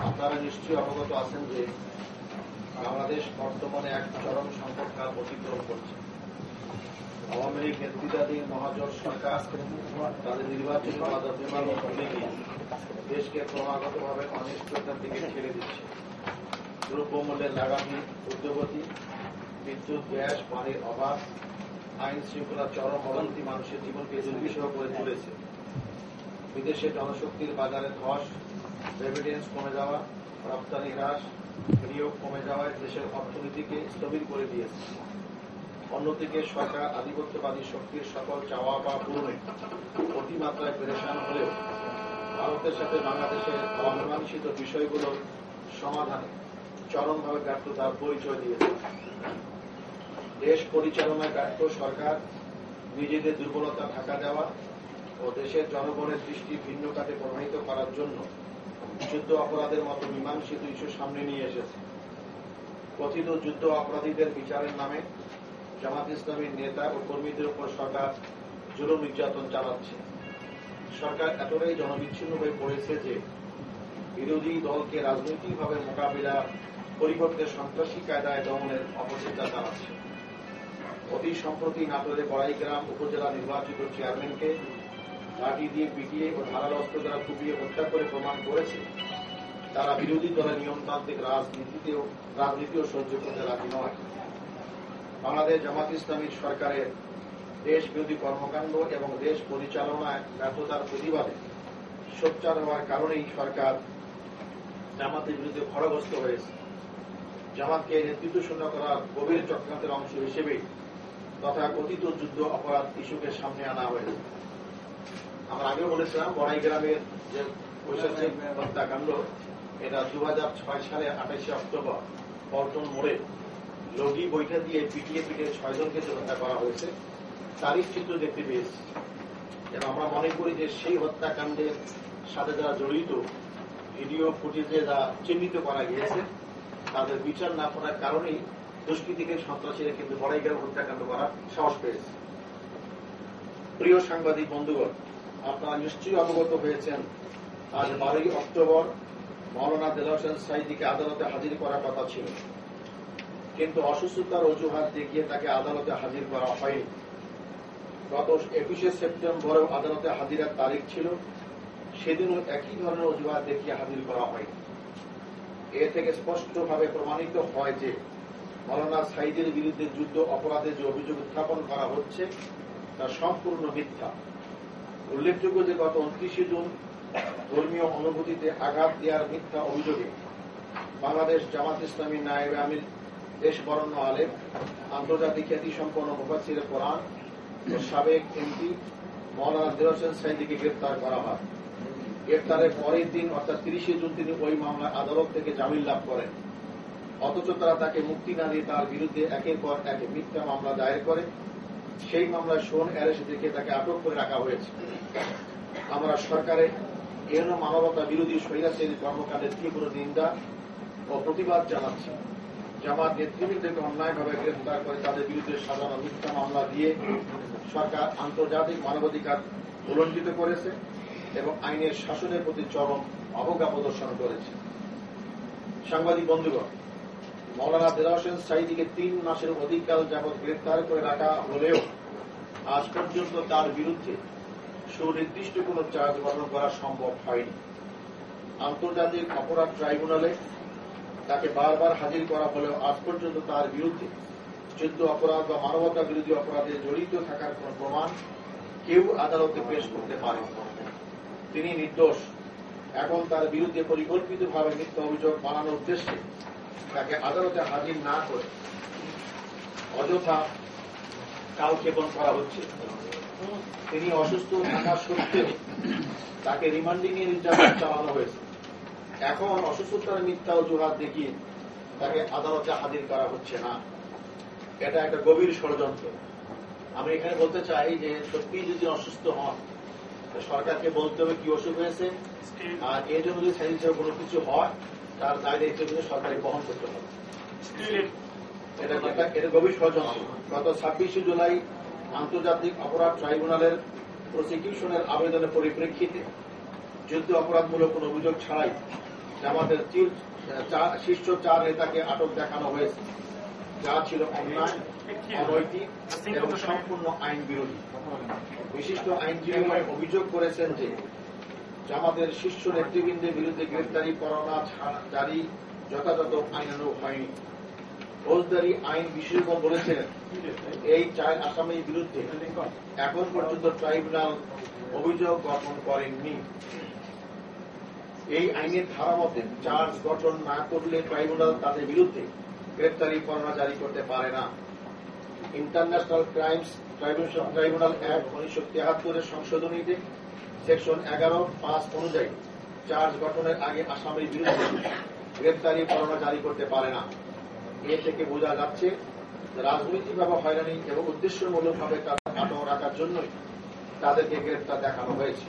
আপনারা নিশ্চয়ই অবগত আছেন যে বাংলাদেশ বর্তমানে এক চরম সংকট কাল অতিক্রম করছে। আওয়ামী লীগ নেতৃত্বাধীন মহাজোট সরকার তাদের নির্বাচনী বাধাবিমানও ভুলে গিয়ে দেশকে ক্রমাগতভাবে অনিশ্চয়তার দিকে ঠেলে দিচ্ছে। দ্রব্যমূল্যের লাগামহীন ঊর্ধ্বগতি, বিদ্যুৎ, গ্যাস, পানির অভাব, আইন শৃঙ্খলার চরম অবনতি মানুষের জীবনকে দুর্বিষহ করে তুলেছে। বিদেশে জনশক্তির বাজারে ধস, রেমিটেন্স কমে যাওয়া, রপ্তানি হ্রাস, বিনিয়োগ কমে যাওয়ায় দেশের অর্থনীতিকে স্থবির করে দিয়েছে। অন্যদিকে সরকার আধিপত্যবাদী শক্তির সকল চাওয়া পাওয়া পূরণে অতিমাত্রায় পেরেশান হলেও ভারতের সাথে বাংলাদেশের অমীমাংসিত বিষয়গুলোর সমাধানে চরমভাবে ব্যর্থতার পরিচয় দিয়েছে। দেশ পরিচালনায় ব্যর্থ সরকার নিজেদের দুর্বলতা ঢাকা দেওয়া ও দেশের জনগণের দৃষ্টি ভিন্ন খাতে প্রবাহিত করার জন্য যুদ্ধ অপরাধের মতো মীমাংসিত ইস্যু সামনে নিয়ে এসেছে। কথিত যুদ্ধ অপরাধীদের বিচারের নামে জামাত ইসলামীর নেতা ও কর্মীদের উপর সরকার জুলুম নির্যাতন চালাচ্ছে। সরকার এতটাই জনবিচ্ছিন্ন হয়ে পড়েছে যে বিরোধী দলকে রাজনৈতিকভাবে মোকাবিলা পরিবর্তে সন্ত্রাসী কায়দায় দমনের অপচেষ্টা চালাচ্ছে। অতি সম্প্রতি নাটোরে বড়াইগ্রাম উপজেলা নির্বাচিত চেয়ারম্যানকে লাঠি দিয়ে পিটিয়ে ও ধারালো অস্ত্র দ্বারা কুপিয়ে হত্যা করে প্রমাণ করেছে তারা বিরোধী দলের নিয়মতান্ত্রিক রাজনীতিও সহ্য করতে রাজি নয়। বাংলাদেশ জামাত ইসলামী সরকারের দেশ বিরোধী কর্মকাণ্ড এবং দেশ পরিচালনায় ব্যর্থতার প্রতিবাদে সোচ্চার হওয়ার কারণেই সরকার জামাতের বিরুদ্ধে খড়গহস্ত হয়েছে। জামাতকে নেতৃত্ব শূন্য করার গভীর চক্রান্তের অংশ হিসেবে তথাকথিত যুদ্ধ অপরাধ ইস্যুকে সামনে আনা হয়েছে। আমরা আগেও বলেছিলাম বড়াইগ্রামের যে ঐশ্বরিক হত্যাকাণ্ড, এটা 2006 সালে 28 অক্টোবর পল্টন মোড়ে লগি বৈঠা দিয়ে পিটিয়ে 6 জনকে হত্যা করা হয়েছে, তারই চিত্র দেখতে পেয়েছি। এবং আমরা মনে করি যে সেই হত্যাকাণ্ডের সাথে যারা জড়িত ভিডিও ফুটেজে যা চিহ্নিত করা গিয়েছে তাদের বিচার না করার কারণেই দুষ্কৃতিকে সন্ত্রাসীরা কিন্তু বড়াইগ্রাম হত্যাকাণ্ড করার সাহস পেয়েছে। প্রিয় সাংবাদিক বন্ধুগণ, আপনারা নিশ্চয়ই অবগত হয়েছেন আজ 12 অক্টোবর মাওলানা দেলাওয়ার হোসেন সাঈদীকে আদালতে হাজির করার কথা ছিল, কিন্তু অসুস্থতার অজুহাত দেখিয়ে তাকে আদালতে হাজির করা হয়নি। গত 21 সেপ্টেম্বরেও আদালতে হাজিরার তারিখ ছিল, সেদিনও একই ধরনের অজুহাত দেখিয়ে হাজির করা হয়নি। এ থেকে স্পষ্টভাবে প্রমাণিত হয় যে মাওলানা সাঈদীর বিরুদ্ধে যুদ্ধ অপরাধে যে অভিযোগ উত্থাপন করা হচ্ছে তা সম্পূর্ণ মিথ্যা। উল্লেখযোগ্য যে গত 29 জুন ধর্মীয় অনুভূতিতে আঘাত দেওয়ার মিথ্যা অভিযোগে বাংলাদেশ জামাত ইসলামী নায়েবে আমির দেশ বরেণ্য আলেম, আন্তর্জাতিক খ্যাতিসম্পন্ন মুফাসসিরে কোরআন ও সাবেক এমপি মাওলানা দেলাওয়ার হোসেন সাঈদীকে গ্রেপ্তার করা হয়। গ্রেপ্তারের পরের দিন অর্থাৎ 30 জুন তিনি ওই মামলায় আদালত থেকে জামিন লাভ করেন। অথচ তারা তাকে মুক্তি না দিয়ে তার বিরুদ্ধে একের পর এক মিথ্যা মামলা দায়ের করে। সেই মামলায় শোন অ্যারেস্ট দেখে তাকে আটক করে রাখা হয়েছে। আমরা সরকারের এহেন মানবতা বিরোধী স্বৈরাচারী কর্মকাণ্ডের তীব্র নিন্দা ও প্রতিবাদ জানাচ্ছি। জামাত নেতৃবৃন্দকে অন্যায়ভাবে গ্রেফতার করে তাদের বিরুদ্ধে সাজানো মিথ্যা মামলা দিয়ে সরকার আন্তর্জাতিক মানবাধিকার উল্লঙ্ঘিত করেছে এবং আইনের শাসনের প্রতি চরম অবজ্ঞা প্রদর্শন করেছে। সাংবাদিক বন্ধুগণ, মাওলানা দেলাওয়ার হোসেন সাঈদীকে 3 মাসের অধিককাল যাবৎ গ্রেফতার করে রাখা হলেও আজ পর্যন্ত তার বিরুদ্ধে সুনির্দিষ্ট কোন চার্জ গঠন করা সম্ভব হয়নি। আন্তর্জাতিক অপরাধ ট্রাইব্যুনালে তাকে বারবার হাজির করা হলেও আজ পর্যন্ত তার বিরুদ্ধে যুদ্ধ অপরাধ বা মানবতা বিরোধী অপরাধে জড়িত থাকার কোন প্রমাণ কেউ আদালতে পেশ করতে পারে। তিনি নির্দোষ। এখন তার বিরুদ্ধে পরিকল্পিতভাবে মিথ্যা অভিযোগ বানানোর উদ্দেশ্যে তাকে আদালতে হাজির না করে অযথা কালক্ষেপণ করা হচ্ছে। তিনি অসুস্থ থাকা সত্ত্বেও তাকে রিমান্ডে নিয়ে নির্যাতন চালানো হয়েছে। এখন অসুস্থতার মিথ্যা অজুহাত দেখিয়ে তাকে আদালতে হাজির করা হচ্ছে না। এটা একটা গভীর ষড়যন্ত্র। আমি এখানে বলতে চাই যে সত্যি যদি অসুস্থ হন সরকারকে বলতে হবে কি অসুখ হয়েছে, আর এই জন্য যদি সাইড হিসেবে কোনো কিছু হয় তার দায় দায়িত্ব কিন্তু সরকারকে বহন করতে হবে। এটা গভীর ষড়যন্ত্র। গত 26 জুলাই আন্তর্জাতিক অপরাধ ট্রাইব্যুনালের প্রসিকিউশনের আবেদনের পরিপ্রেক্ষিতে যুদ্ধ অপরাধমূলক কোন অভিযোগ ছাড়াই জামাতের শীর্ষ 4 নেতাকে আটক দেখানো হয়েছে, যা ছিল অন্যায়, অনৈতিক এবং সম্পূর্ণ আইন বিরোধী। বিশিষ্ট আইনজীবী অভিযোগ করেছেন যে জামাতের শীর্ষ নেতৃবৃন্দের বিরুদ্ধে গ্রেফতারি পরোয়ানা জারি যথাযথ আইনানুগ হয়নি। ফৌজদারি আইন বিশেষজ্ঞ বলেছেন এই 4 আসামির বিরুদ্ধে এখন পর্যন্ত ট্রাইব্যুনাল অভিযোগ গঠন করেননি। এই আইনের ধারা মতে চার্জ গঠন না করলে ট্রাইব্যুনাল তাদের বিরুদ্ধে গ্রেফতারি পরোয়ানা জারি করতে পারে না। ইন্টারন্যাশনাল ক্রাইমস ট্রাইব্যুনাল অ্যাক্ট 1973 সংশোধনীতে সেকশন 11(5) অনুযায়ী চার্জ গঠনের আগে আসামির বিরুদ্ধে গ্রেফতারি পরোয়ানা জারি করতে পারে না। এ থেকে বোঝা যাচ্ছে রাজনৈতিকভাবে হয়রানি এবং উদ্দেশ্যমূলকভাবে তাদের আটক রাখার জন্যই তাদেরকে গ্রেফতার দেখানো হয়েছে।